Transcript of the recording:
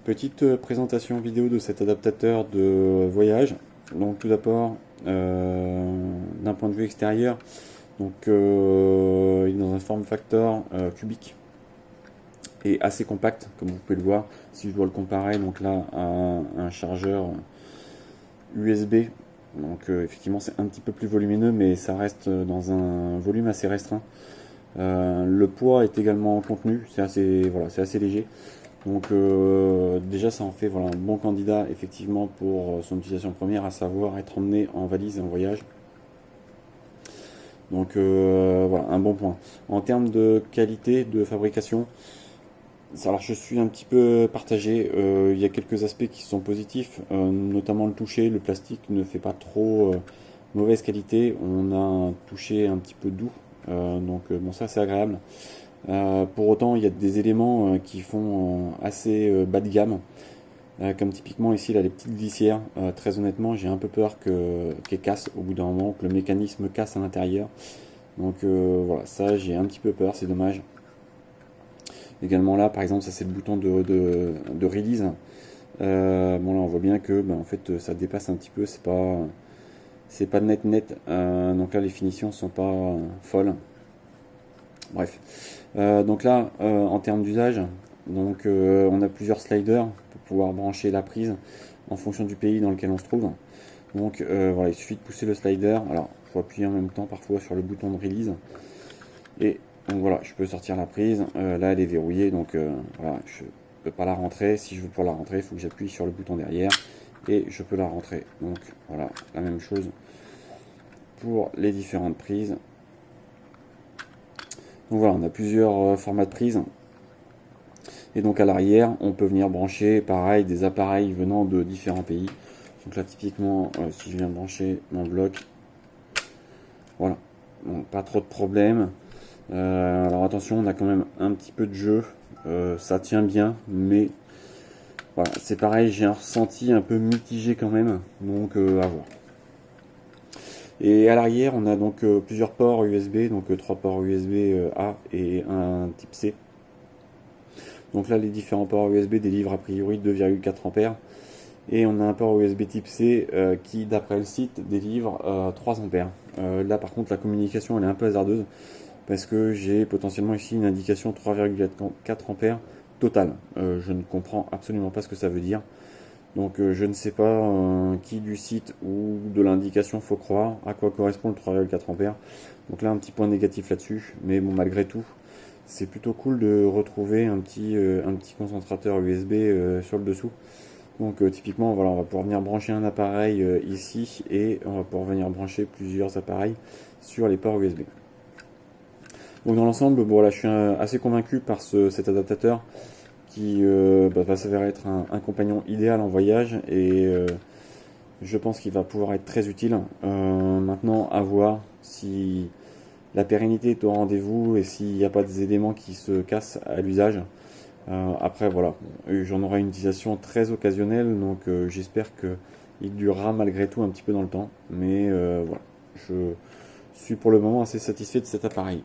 Petite présentation vidéo de cet adaptateur de voyage. Donc tout d'abord, d'un point de vue extérieur, donc il est dans un form factor cubique et assez compact, comme vous pouvez le voir. Si je dois le comparer, donc là à un chargeur USB, donc effectivement c'est un petit peu plus volumineux, mais ça reste dans un volume assez restreint. Le poids est également contenu, c'est assez, voilà, c'est assez léger. Donc déjà ça en fait voilà, un bon candidat effectivement pour son utilisation première, à savoir être emmené en valise et en voyage. Donc voilà, un bon point. En termes de qualité de fabrication, alors je suis un petit peu partagé. Il y a quelques aspects qui sont positifs, notamment le toucher. Le plastique ne fait pas trop mauvaise qualité. On a un toucher un petit peu doux, donc bon, ça c'est agréable. Pour autant, il y a des éléments qui font assez bas de gamme, comme typiquement ici là, les petites glissières. Très honnêtement, j'ai un peu peur qu'elles cassent au bout d'un moment, que le mécanisme casse à l'intérieur. Donc voilà, ça j'ai un petit peu peur, c'est dommage. Également là, par exemple, ça c'est le bouton de release. Bon là, on voit bien que en fait, ça dépasse un petit peu, c'est pas net net. Donc là, les finitions sont pas folles. Bref. Donc là, en termes d'usage, donc on a plusieurs sliders pour pouvoir brancher la prise en fonction du pays dans lequel on se trouve. Donc voilà, il suffit de pousser le slider. Alors, il faut appuyer en même temps parfois sur le bouton de release. Et donc voilà, je peux sortir la prise. Là, elle est verrouillée, donc voilà, je peux pas la rentrer. Si je veux pour la rentrer, il faut que j'appuie sur le bouton derrière et je peux la rentrer. Donc voilà, la même chose pour les différentes prises. Donc voilà, on a plusieurs formats de prise. Et donc à l'arrière, on peut venir brancher pareil des appareils venant de différents pays. Donc là typiquement, si je viens brancher mon bloc, voilà, donc pas trop de problème. Alors attention, on a quand même un petit peu de jeu, ça tient bien, mais voilà, c'est pareil, j'ai un ressenti un peu mitigé quand même, donc à voir. Et à l'arrière, on a donc plusieurs ports USB, donc 3 ports USB A et un type C. Donc là, les différents ports USB délivrent a priori 2,4 ampères. Et on a un port USB type C qui, d'après le site, délivre 3 ampères. Là, par contre, la communication, elle est un peu hasardeuse parce que j'ai potentiellement ici une indication 3,4 ampères total. Je ne comprends absolument pas ce que ça veut dire. Donc je ne sais pas qui du site ou de l'indication faut croire, à quoi correspond le 3,4 ampères. Donc là, un petit point négatif là-dessus. Mais bon, malgré tout, c'est plutôt cool de retrouver un petit concentrateur USB sur le dessous. Donc typiquement, voilà, on va pouvoir venir brancher un appareil ici et on va pouvoir venir brancher plusieurs appareils sur les ports USB. Donc dans l'ensemble, bon, voilà, je suis assez convaincu par cet adaptateur qui va s'avérer être un compagnon idéal en voyage et je pense qu'il va pouvoir être très utile. Maintenant, à voir si la pérennité est au rendez-vous et s'il n'y a pas des éléments qui se cassent à l'usage. Après voilà, j'en aurai une utilisation très occasionnelle, donc j'espère qu'il durera malgré tout un petit peu dans le temps. Mais voilà, je suis pour le moment assez satisfait de cet appareil.